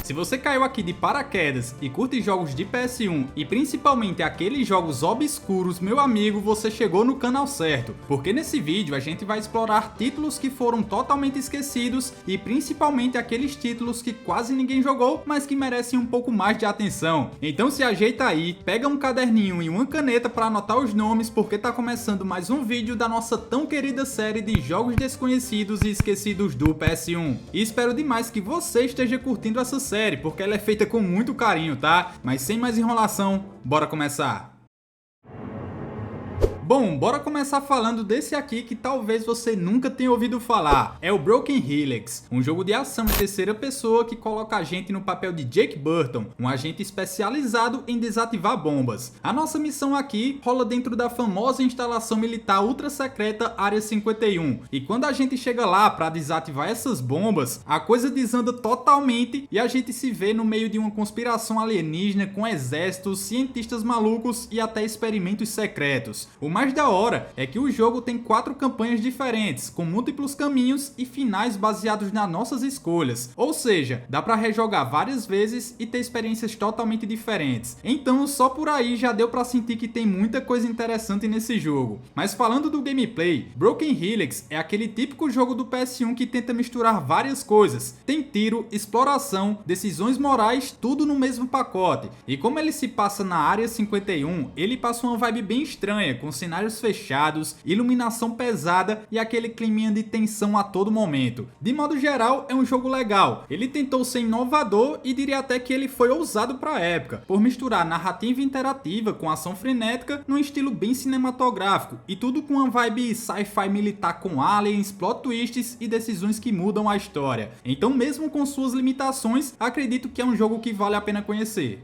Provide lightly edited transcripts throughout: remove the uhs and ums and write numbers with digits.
Se você caiu aqui de paraquedas e curte jogos de PS1 e principalmente aqueles jogos obscuros, meu amigo, você chegou no canal certo, porque nesse vídeo a gente vai explorar títulos que foram totalmente esquecidos e principalmente aqueles títulos que quase ninguém jogou, mas que merecem um pouco mais de atenção. Então se ajeita aí, pega um caderninho e uma caneta para anotar os nomes, porque tá começando mais um vídeo da nossa tão querida série de jogos desconhecidos e esquecidos do PS1. E espero demais que você esteja curtindo essa série, porque ela é feita com muito carinho, tá? Mas sem mais enrolação, bora começar! Bom, bora começar falando desse aqui que talvez você nunca tenha ouvido falar. É o Broken Helix, um jogo de ação em terceira pessoa que coloca a gente no papel de Jake Burton, um agente especializado em desativar bombas. A nossa missão aqui rola dentro da famosa instalação militar ultra secreta Área 51. E quando a gente chega lá para desativar essas bombas, a coisa desanda totalmente e a gente se vê no meio de uma conspiração alienígena com exércitos, cientistas malucos e até experimentos secretos. O mais da hora é que o jogo tem 4 campanhas diferentes, com múltiplos caminhos e finais baseados nas nossas escolhas, ou seja, dá pra rejogar várias vezes e ter experiências totalmente diferentes. Então só por aí já deu pra sentir que tem muita coisa interessante nesse jogo. Mas falando do gameplay, Broken Helix é aquele típico jogo do PS1 que tenta misturar várias coisas. Tem tiro, exploração, decisões morais, tudo no mesmo pacote. E como ele se passa na Área 51, ele passa uma vibe bem estranha, com cenários fechados, iluminação pesada e aquele climinha de tensão a todo momento. De modo geral, é um jogo legal. Ele tentou ser inovador e diria até que ele foi ousado para a época, por misturar narrativa interativa com ação frenética num estilo bem cinematográfico, e tudo com uma vibe sci-fi militar com aliens, plot twists e decisões que mudam a história. Então, mesmo com suas limitações, acredito que é um jogo que vale a pena conhecer.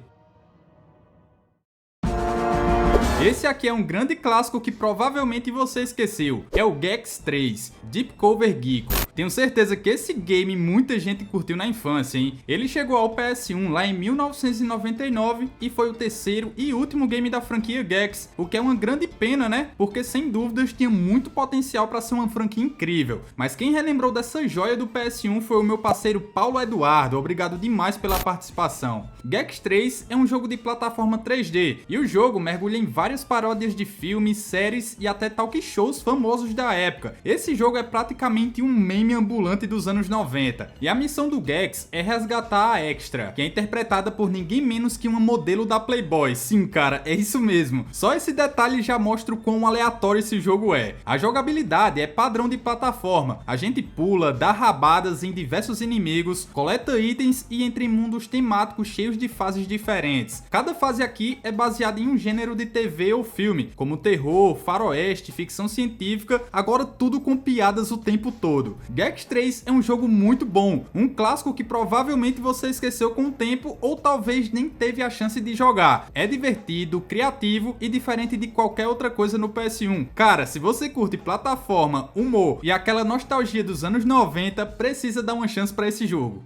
Esse aqui é um grande clássico que provavelmente você esqueceu, é o Gex 3, Deep Cover Gecko. Tenho certeza que esse game muita gente curtiu na infância, hein? Ele chegou ao PS1 lá em 1999 e foi o terceiro e último game da franquia Gex, o que é uma grande pena, né? Porque sem dúvidas tinha muito potencial para ser uma franquia incrível. Mas quem relembrou dessa joia do PS1 foi o meu parceiro Paulo Eduardo, obrigado demais pela participação. Gex 3 é um jogo de plataforma 3D e o jogo mergulha em várias paródias de filmes, séries e até talk shows famosos da época. Esse jogo é praticamente um meme ambulante dos anos 90. E a missão do Gex é resgatar a Extra, que é interpretada por ninguém menos que uma modelo da Playboy. Sim, cara, é isso mesmo. Só esse detalhe já mostra o quão aleatório esse jogo é. A jogabilidade é padrão de plataforma. A gente pula, dá rabadas em diversos inimigos, coleta itens e entra em mundos temáticos cheios de fases diferentes. Cada fase aqui é baseada em um gênero de TV ou filme, como terror, faroeste, ficção científica, agora tudo com piadas o tempo todo. Gex 3 é um jogo muito bom, um clássico que provavelmente você esqueceu com o tempo ou talvez nem teve a chance de jogar. É divertido, criativo e diferente de qualquer outra coisa no PS1. Cara, se você curte plataforma, humor e aquela nostalgia dos anos 90, precisa dar uma chance para esse jogo.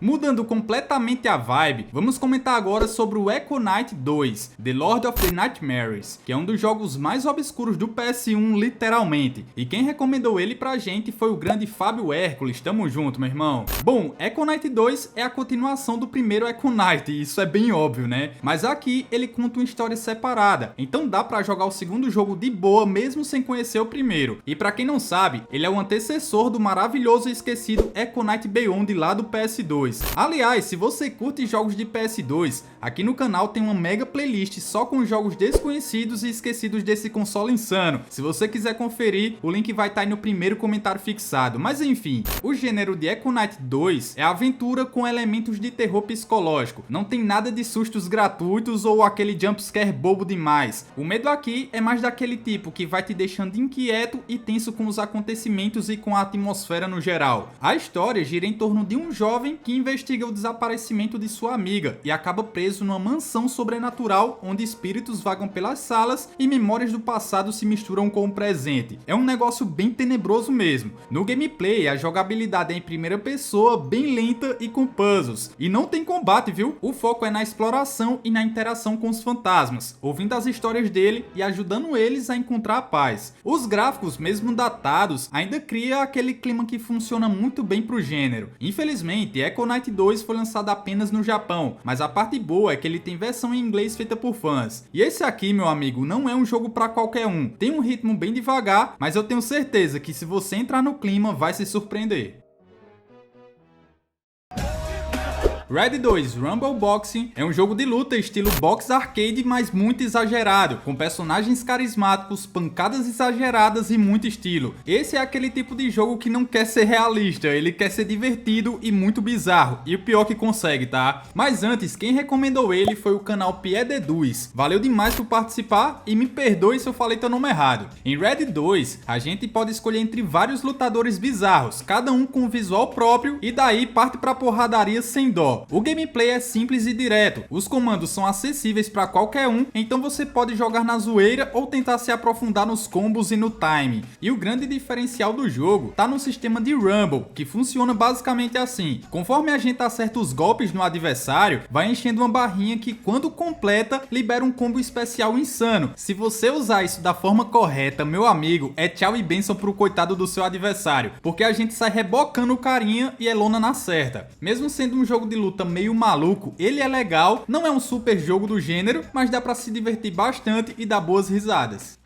Mudando completamente a vibe, vamos comentar agora sobre o Echo Knight 2, The Lord of the Nightmares, que é um dos jogos mais obscuros do PS1 literalmente, e quem recomendou ele pra gente foi o grande Fábio Hércules. Tamo junto, meu irmão. Bom, Echo Knight 2 é a continuação do primeiro Echo Knight, e isso é bem óbvio, né? Mas aqui ele conta uma história separada, então dá pra jogar o segundo jogo de boa mesmo sem conhecer o primeiro. E pra quem não sabe, ele é o antecessor do maravilhoso e esquecido Echo Knight Beyond lá do PS2. Aliás, se você curte jogos de PS2, aqui no canal tem uma mega playlist só com jogos desconhecidos e esquecidos desse console insano. Se você quiser conferir, o link vai estar aí no primeiro comentário fixado. Mas enfim, o gênero de Echo Knight 2 é aventura com elementos de terror psicológico. Não tem nada de sustos gratuitos ou aquele jumpscare bobo demais. O medo aqui é mais daquele tipo que vai te deixando inquieto e tenso com os acontecimentos e com a atmosfera no geral. A história gira em torno de um jovem que investiga o desaparecimento de sua amiga e acaba preso numa mansão sobrenatural onde espíritos vagam pelas salas e memórias do passado se misturam com o presente. É um negócio bem tenebroso mesmo. No gameplay, a jogabilidade é em primeira pessoa, bem lenta e com puzzles. E não tem combate, viu? O foco é na exploração e na interação com os fantasmas, ouvindo as histórias dele e ajudando eles a encontrar a paz. Os gráficos, mesmo datados, ainda cria aquele clima que funciona muito bem pro gênero. Infelizmente, Echo Knight 2 foi lançado apenas no Japão, mas a parte boa é que ele tem versão em inglês feita por fãs. E esse aqui, meu amigo, não é um jogo pra qualquer um. Tem um ritmo bem devagar, mas eu tenho certeza que se você entrar no clima, vai se surpreender. Red 2 Rumble Boxing é um jogo de luta estilo box arcade, mas muito exagerado, com personagens carismáticos, pancadas exageradas e muito estilo. Esse é aquele tipo de jogo que não quer ser realista, ele quer ser divertido e muito bizarro, e o pior que consegue, tá? Mas antes, quem recomendou ele foi o canal Piededuz. Valeu demais por participar e me perdoe se eu falei teu nome errado. Em Red 2, a gente pode escolher entre vários lutadores bizarros, cada um com um visual próprio, e daí parte pra porradaria sem dó. O gameplay é simples e direto, os comandos são acessíveis para qualquer um, então você pode jogar na zoeira ou tentar se aprofundar nos combos e no time. E o grande diferencial do jogo tá no sistema de Rumble, que funciona basicamente assim: conforme a gente acerta os golpes no adversário, vai enchendo uma barrinha que, quando completa, libera um combo especial insano. Se você usar isso da forma correta, meu amigo, é tchau e bênção pro coitado do seu adversário, porque a gente sai rebocando o carinha e é lona na certa. Mesmo sendo um jogo de luta meio maluco, ele é legal, não é um super jogo do gênero, mas dá pra se divertir bastante e dar boas risadas.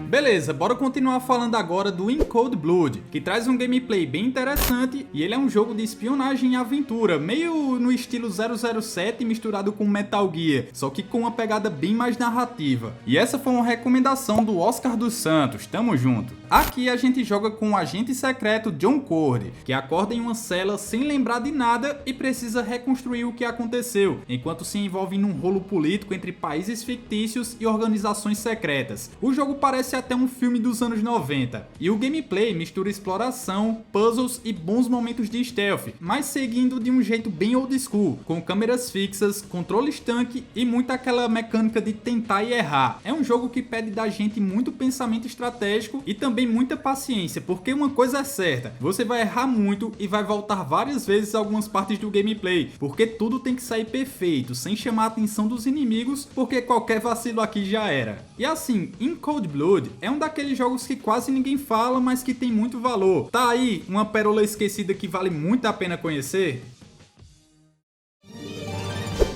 Beleza, bora continuar falando agora do In Cold Blood, que traz um gameplay bem interessante e ele é um jogo de espionagem e aventura, meio no estilo 007 misturado com Metal Gear, só que com uma pegada bem mais narrativa. E essa foi uma recomendação do Oscar dos Santos, tamo junto. Aqui a gente joga com o agente secreto John Cord, que acorda em uma cela sem lembrar de nada e precisa reconstruir o que aconteceu, enquanto se envolve num rolo político entre países fictícios e organizações secretas. O jogo parece até um filme dos anos 90, e o gameplay mistura exploração, puzzles e bons momentos de stealth, mas seguindo de um jeito bem old school, com câmeras fixas, controles tanque e muita aquela mecânica de tentar e errar. É um jogo que pede da gente muito pensamento estratégico e também muita paciência, porque uma coisa é certa, você vai errar muito e vai voltar várias vezes algumas partes do gameplay, porque tudo tem que sair perfeito, sem chamar a atenção dos inimigos, porque qualquer vacilo aqui já era. E assim, In Cold Blood é um daqueles jogos que quase ninguém fala, mas que tem muito valor. Tá aí uma pérola esquecida que vale muito a pena conhecer?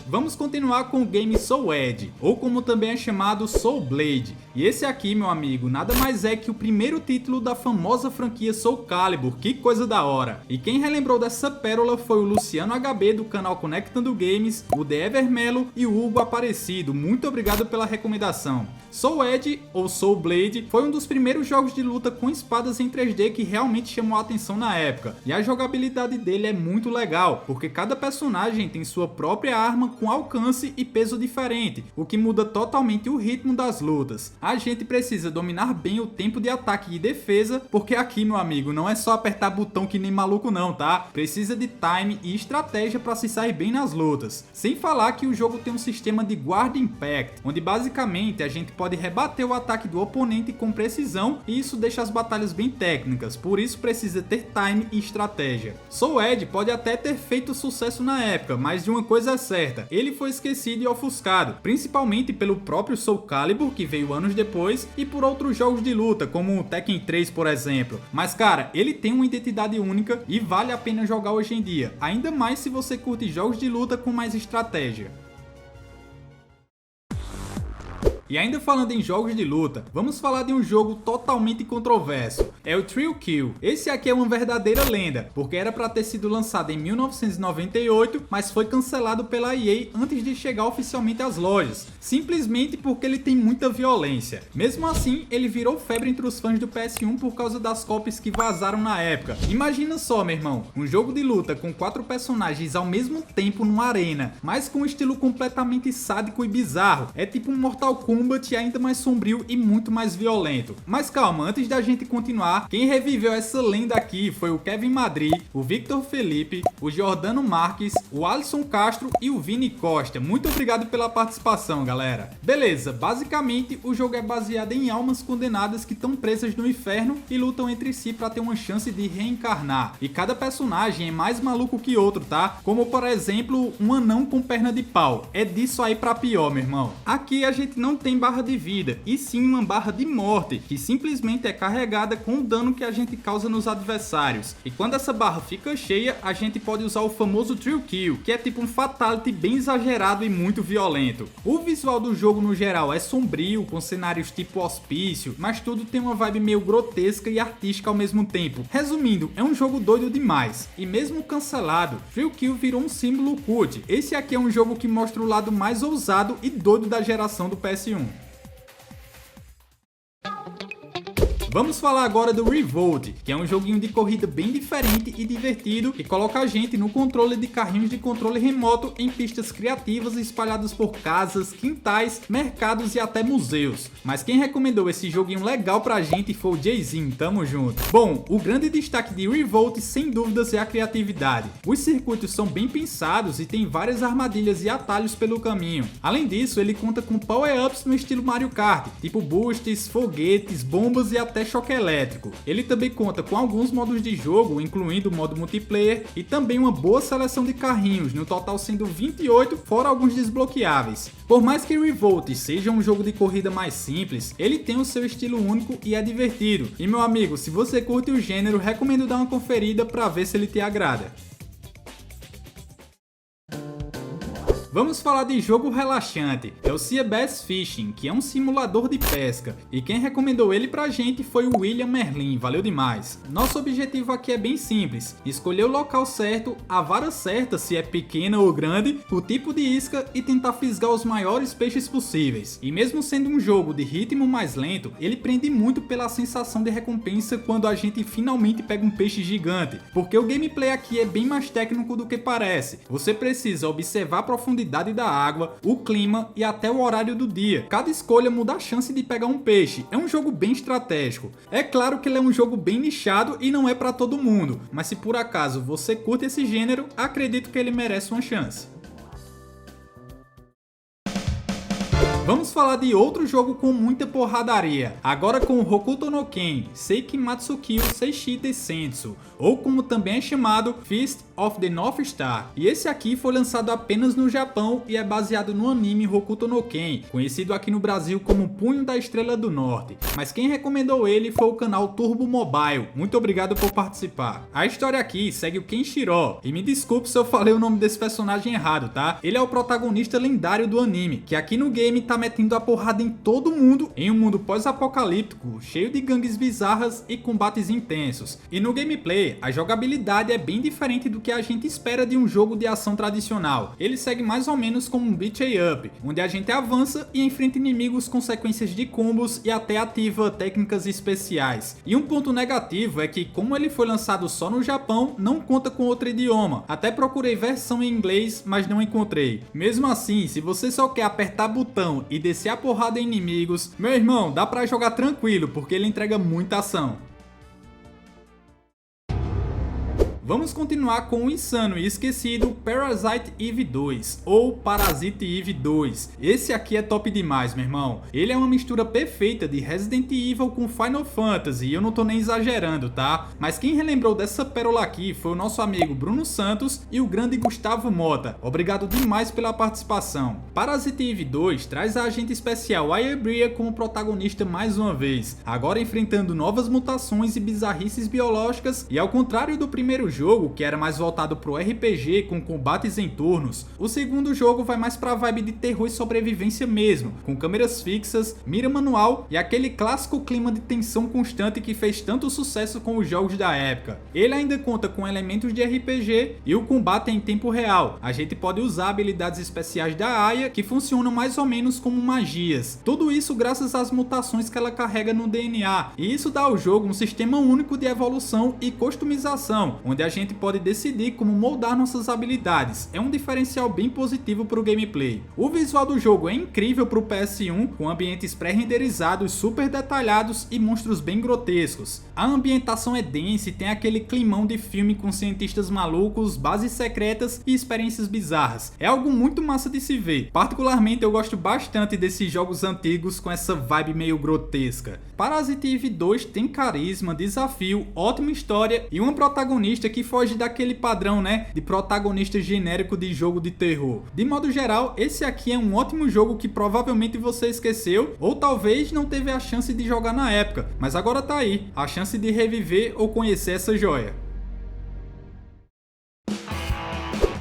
Vamos continuar com o game Soul Edge, ou como também é chamado Soul Blade. E esse aqui, meu amigo, nada mais é que o primeiro título da famosa franquia Soul Calibur, que coisa da hora. E quem relembrou dessa pérola foi o Luciano HB do canal Conectando Games, o The Evermelo e o Hugo Aparecido. Muito obrigado pela recomendação. Soul Edge, ou Soul Blade, foi um dos primeiros jogos de luta com espadas em 3D que realmente chamou a atenção na época. E a jogabilidade dele é muito legal, porque cada personagem tem sua própria arma com alcance e peso diferente, o que muda totalmente o ritmo das lutas. A gente precisa dominar bem o tempo de ataque e defesa, porque aqui, meu amigo, não é só apertar botão que nem maluco não, tá? Precisa de time e estratégia para se sair bem nas lutas. Sem falar que o jogo tem um sistema de Guard Impact, onde basicamente a gente pode rebater o ataque do oponente com precisão, e isso deixa as batalhas bem técnicas, por isso precisa ter time e estratégia. Soul Edge pode até ter feito sucesso na época, mas de uma coisa é certa, ele foi esquecido e ofuscado, principalmente pelo próprio Soul Calibur, que veio anos depois, e por outros jogos de luta, como o Tekken 3, por exemplo. Mas cara, ele tem uma identidade única e vale a pena jogar hoje em dia, ainda mais se você curte jogos de luta com mais estratégia. E ainda falando em jogos de luta, vamos falar de um jogo totalmente controverso. É o Thrill Kill. Esse aqui é uma verdadeira lenda, porque era para ter sido lançado em 1998, mas foi cancelado pela EA antes de chegar oficialmente às lojas, simplesmente porque ele tem muita violência. Mesmo assim, ele virou febre entre os fãs do PS1 por causa das copies que vazaram na época. Imagina só, meu irmão, um jogo de luta com 4 personagens ao mesmo tempo numa arena, mas com um estilo completamente sádico e bizarro. É tipo um Mortal Kombat Combat ainda mais sombrio e muito mais violento. Mas calma, antes da gente continuar, quem reviveu essa lenda aqui foi o Kevin Madrid, o Victor Felipe, o Jordano Marques, o Alisson Castro e o Vini Costa. Muito obrigado pela participação, galera. Beleza, basicamente o jogo é baseado em almas condenadas que estão presas no inferno e lutam entre si para ter uma chance de reencarnar. E cada personagem é mais maluco que outro, tá? Como por exemplo, um anão com perna de pau. É disso aí pra pior, meu irmão. Aqui a gente não tem barra de vida, e sim uma barra de morte, que simplesmente é carregada com o dano que a gente causa nos adversários. E quando essa barra fica cheia, a gente pode usar o famoso Trill Kill, que é tipo um fatality bem exagerado e muito violento. O visual do jogo no geral é sombrio, com cenários tipo hospício, mas tudo tem uma vibe meio grotesca e artística ao mesmo tempo. Resumindo, é um jogo doido demais. E mesmo cancelado, Trill Kill virou um símbolo cult. Esse aqui é um jogo que mostra o lado mais ousado e doido da geração do PS1. Vamos falar agora do Revolt, que é um joguinho de corrida bem diferente e divertido que coloca a gente no controle de carrinhos de controle remoto em pistas criativas espalhadas por casas, quintais, mercados e até museus. Mas quem recomendou esse joguinho legal pra gente foi o Jayzinho, tamo junto. Bom, o grande destaque de Revolt sem dúvidas é a criatividade. Os circuitos são bem pensados e tem várias armadilhas e atalhos pelo caminho. Além disso, ele conta com power-ups no estilo Mario Kart, tipo boosts, foguetes, bombas e até choque elétrico. Ele também conta com alguns modos de jogo, incluindo o modo multiplayer e também uma boa seleção de carrinhos, no total sendo 28, fora alguns desbloqueáveis. Por mais que Revolt seja um jogo de corrida mais simples, ele tem o seu estilo único e é divertido. E meu amigo, se você curte o gênero, recomendo dar uma conferida para ver se ele te agrada. Vamos falar de jogo relaxante, é o Sea Bass Fishing, que é um simulador de pesca, e quem recomendou ele pra gente foi o William Merlin, valeu demais. Nosso objetivo aqui é bem simples, escolher o local certo, a vara certa se é pequena ou grande, o tipo de isca e tentar fisgar os maiores peixes possíveis. E mesmo sendo um jogo de ritmo mais lento, ele prende muito pela sensação de recompensa quando a gente finalmente pega um peixe gigante, porque o gameplay aqui é bem mais técnico do que parece. Você precisa observar a profundidade da água, o clima e até o horário do dia. Cada escolha muda a chance de pegar um peixe. É um jogo bem estratégico. É claro que ele é um jogo bem nichado e não é para todo mundo, mas se por acaso você curte esse gênero, acredito que ele merece uma chance. Vamos falar de outro jogo com muita porradaria, agora com o Hokuto no Ken Seikimatsukyo Seishi Densetsu, ou como também é chamado, Fist of the North Star. E esse aqui foi lançado apenas no Japão e é baseado no anime Hokuto no Ken, conhecido aqui no Brasil como Punho da Estrela do Norte. Mas quem recomendou ele foi o canal Turbo Mobile, muito obrigado por participar. A história aqui segue o Kenshiro, e me desculpe se eu falei o nome desse personagem errado, tá? Ele é o protagonista lendário do anime, que aqui no game tá metendo a porrada em todo mundo em um mundo pós-apocalíptico, cheio de gangues bizarras e combates intensos. E no gameplay, a jogabilidade é bem diferente do que a gente espera de um jogo de ação tradicional. Ele segue mais ou menos como um beat 'em up, onde a gente avança e enfrenta inimigos com sequências de combos e até ativa técnicas especiais. E um ponto negativo é que, como ele foi lançado só no Japão, não conta com outro idioma. Até procurei versão em inglês, mas não encontrei. Mesmo assim, se você só quer apertar botão e descer a porrada em inimigos, meu irmão, dá pra jogar tranquilo, porque ele entrega muita ação. Vamos continuar com o insano e esquecido Parasite Eve 2, ou Parasite Eve 2. Esse aqui é top demais, meu irmão. Ele é uma mistura perfeita de Resident Evil com Final Fantasy, e eu não tô nem exagerando, tá? Mas quem relembrou dessa pérola aqui foi o nosso amigo Bruno Santos e o grande Gustavo Mota. Obrigado demais pela participação. Parasite Eve 2 traz a agente especial Aya Bria como protagonista mais uma vez, agora enfrentando novas mutações e bizarrices biológicas, e ao contrário do primeiro jogo, que era mais voltado pro RPG com combates em turnos, o segundo jogo vai mais pra vibe de terror e sobrevivência mesmo, com câmeras fixas, mira manual e aquele clássico clima de tensão constante que fez tanto sucesso com os jogos da época. Ele ainda conta com elementos de RPG e o combate é em tempo real. A gente pode usar habilidades especiais da Aya que funcionam mais ou menos como magias. Tudo isso graças às mutações que ela carrega no DNA, e isso dá ao jogo um sistema único de evolução e customização, onde a gente pode decidir como moldar nossas habilidades. É um diferencial bem positivo para o gameplay. O visual do jogo é incrível para o PS1, com ambientes pré-renderizados super detalhados e monstros bem grotescos. A ambientação é densa e tem aquele climão de filme com cientistas malucos, bases secretas e experiências bizarras. É algo muito massa de se ver. Particularmente eu gosto bastante desses jogos antigos com essa vibe meio grotesca. Parasite Eve 2 tem carisma, desafio, ótima história e uma protagonista que foge daquele padrão, né, de protagonista genérico de jogo de terror. De modo geral, esse aqui é um ótimo jogo que provavelmente você esqueceu ou talvez não teve a chance de jogar na época, mas agora tá aí, a chance de reviver ou conhecer essa joia.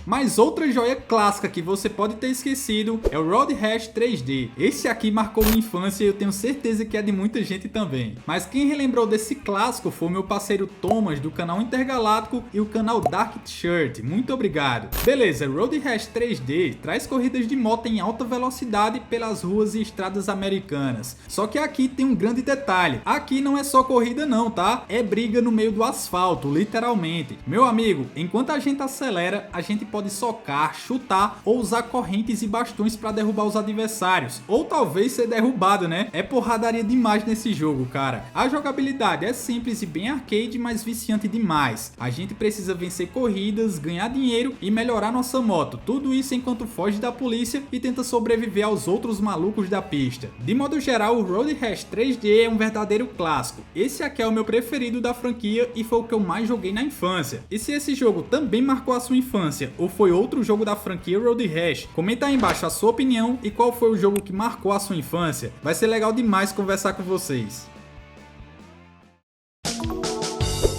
Mas outra joia clássica que você pode ter esquecido é o Road Rash 3D. Esse aqui marcou minha infância e eu tenho certeza que é de muita gente também. Mas quem relembrou desse clássico foi meu parceiro Thomas do canal Intergaláctico e o canal Dark Shirt. Muito obrigado. Beleza, Road Rash 3D traz corridas de moto em alta velocidade pelas ruas e estradas americanas. Só que aqui tem um grande detalhe. Aqui não é só corrida não, tá? É briga no meio do asfalto, literalmente. Meu amigo, enquanto a gente acelera, a gente pode socar, chutar ou usar correntes e bastões para derrubar os adversários, ou talvez ser derrubado, né? É porradaria demais nesse jogo, cara. A jogabilidade é simples e bem arcade, mas viciante demais. A gente precisa vencer corridas, ganhar dinheiro e melhorar nossa moto. Tudo isso enquanto foge da polícia e tenta sobreviver aos outros malucos da pista. De modo geral, o Road Rash 3D é um verdadeiro clássico. Esse aqui é o meu preferido da franquia e foi o que eu mais joguei na infância. E se esse jogo também marcou a sua infância ou foi outro jogo da franquia Road Rash? Comenta aí embaixo a sua opinião e qual foi o jogo que marcou a sua infância. Vai ser legal demais conversar com vocês.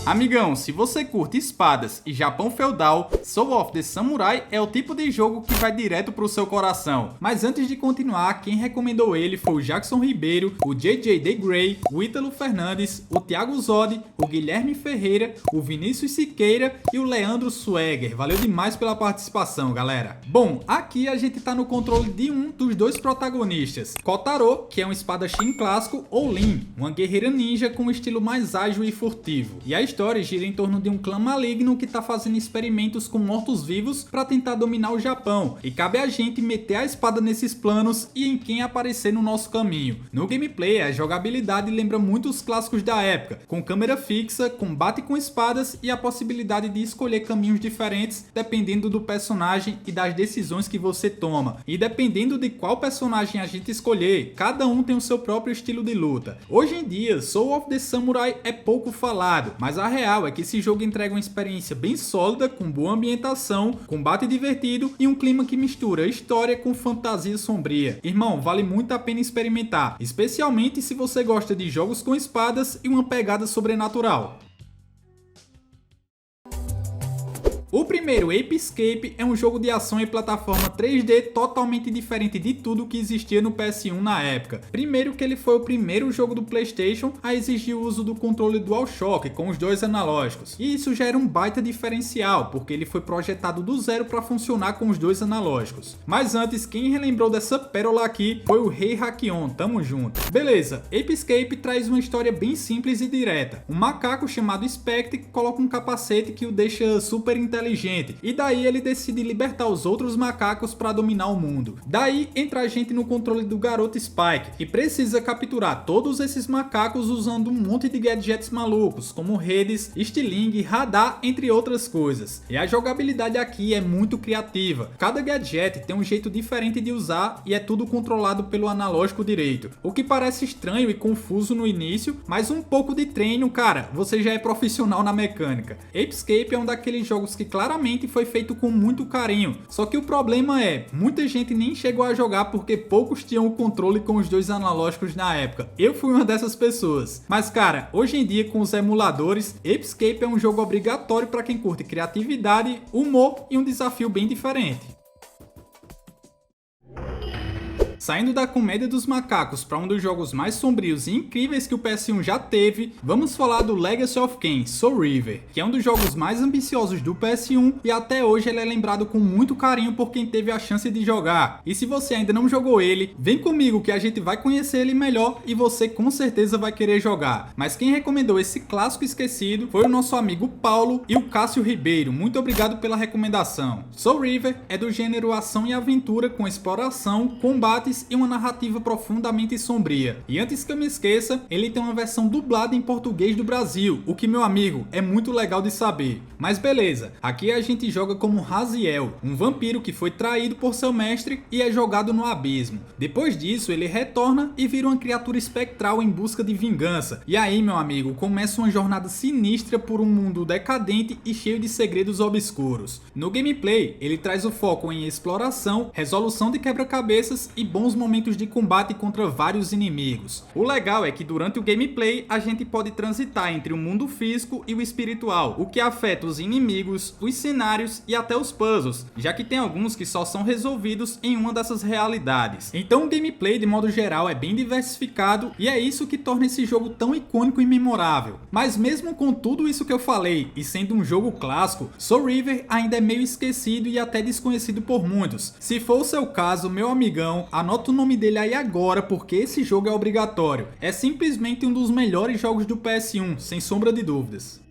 Amigão, se você curte espadas e Japão feudal, Soul of the Samurai é o tipo de jogo que vai direto pro seu coração. Mas antes de continuar, quem recomendou ele foi o Jackson Ribeiro, o JJ The Grey, o Ítalo Fernandes, o Thiago Zodi, o Guilherme Ferreira, o Vinícius Siqueira e o Leandro Swagger. Valeu demais pela participação, galera. Bom, aqui a gente tá no controle de um dos dois protagonistas, Kotaro, que é um espadachim clássico, ou Lin, uma guerreira ninja com um estilo mais ágil e furtivo. E a história gira em torno de um clã maligno que está fazendo experimentos com mortos-vivos para tentar dominar o Japão, e cabe a gente meter a espada nesses planos e em quem aparecer no nosso caminho. No gameplay, a jogabilidade lembra muito os clássicos da época, com câmera fixa, combate com espadas e a possibilidade de escolher caminhos diferentes dependendo do personagem e das decisões que você toma. E dependendo de qual personagem a gente escolher, cada um tem o seu próprio estilo de luta. Hoje em dia, Soul of the Samurai é pouco falado, mas a real é que esse jogo entrega uma experiência bem sólida, com boa ambientação, combate divertido e um clima que mistura história com fantasia sombria. Irmão, vale muito a pena experimentar, especialmente se você gosta de jogos com espadas e uma pegada sobrenatural. O primeiro, Ape Escape, é um jogo de ação em plataforma 3D totalmente diferente de tudo que existia no PS1 na época. Primeiro que ele foi o primeiro jogo do PlayStation a exigir o uso do controle DualShock com os dois analógicos. E isso já era um baita diferencial, porque ele foi projetado do zero para funcionar com os dois analógicos. Mas antes, quem relembrou dessa pérola aqui foi o Rei Hakion, tamo junto. Beleza, Ape Escape traz uma história bem simples e direta. Um macaco chamado Spectre coloca um capacete que o deixa super inteligente, e daí ele decide libertar os outros macacos para dominar o mundo. Daí entra a gente no controle do garoto Spike, que precisa capturar todos esses macacos usando um monte de gadgets malucos, como redes, estilingue, radar, entre outras coisas. E a jogabilidade aqui é muito criativa. Cada gadget tem um jeito diferente de usar e é tudo controlado pelo analógico direito, o que parece estranho e confuso no início, mas um pouco de treino, cara, você já é profissional na mecânica. Ape Escape é um daqueles jogos que claramente foi feito com muito carinho, só que o problema é, muita gente nem chegou a jogar porque poucos tinham o controle com os dois analógicos na época. Eu fui uma dessas pessoas. Mas cara, hoje em dia com os emuladores, Ape Escape é um jogo obrigatório para quem curte criatividade, humor e um desafio bem diferente. Saindo da comédia dos macacos para um dos jogos mais sombrios e incríveis que o PS1 já teve, vamos falar do Legacy of Kain Soul River, que é um dos jogos mais ambiciosos do PS1 e até hoje ele é lembrado com muito carinho por quem teve a chance de jogar. E se você ainda não jogou ele, vem comigo que a gente vai conhecer ele melhor e você com certeza vai querer jogar. Mas quem recomendou esse clássico esquecido foi o nosso amigo Paulo e o Cássio Ribeiro. Muito obrigado pela recomendação. Soul River é do gênero ação e aventura com exploração, combates e uma narrativa profundamente sombria. E antes que eu me esqueça, ele tem uma versão dublada em português do Brasil, o que, meu amigo, é muito legal de saber. Mas beleza, aqui a gente joga como Raziel, um vampiro que foi traído por seu mestre e é jogado no abismo. Depois disso, ele retorna e vira uma criatura espectral em busca de vingança. E aí, meu amigo, começa uma jornada sinistra por um mundo decadente e cheio de segredos obscuros. No gameplay, ele traz o foco em exploração, resolução de quebra-cabeças e bons momentos de combate contra vários inimigos. O legal é que durante o gameplay a gente pode transitar entre o mundo físico e o espiritual, o que afeta os inimigos, os cenários e até os puzzles, já que tem alguns que só são resolvidos em uma dessas realidades. Então o gameplay de modo geral é bem diversificado e é isso que torna esse jogo tão icônico e memorável. Mas mesmo com tudo isso que eu falei e sendo um jogo clássico, Soul River ainda é meio esquecido e até desconhecido por muitos. Se for o seu caso, meu amigão, anota o nome dele aí agora porque esse jogo é obrigatório. É simplesmente um dos melhores jogos do PS1, sem sombra de dúvidas.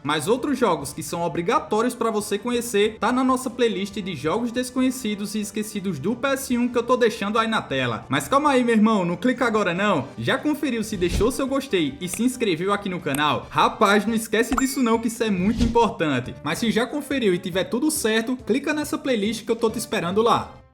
Mas outros jogos que são obrigatórios para você conhecer tá na nossa playlist de jogos desconhecidos e esquecidos do PS1 que eu tô deixando aí na tela. Mas calma aí, meu irmão, não clica agora não. Já conferiu se deixou seu gostei e se inscreveu aqui no canal? Rapaz, não esquece disso não, que isso é muito importante. Mas se já conferiu e tiver tudo certo, clica nessa playlist que eu tô te esperando lá.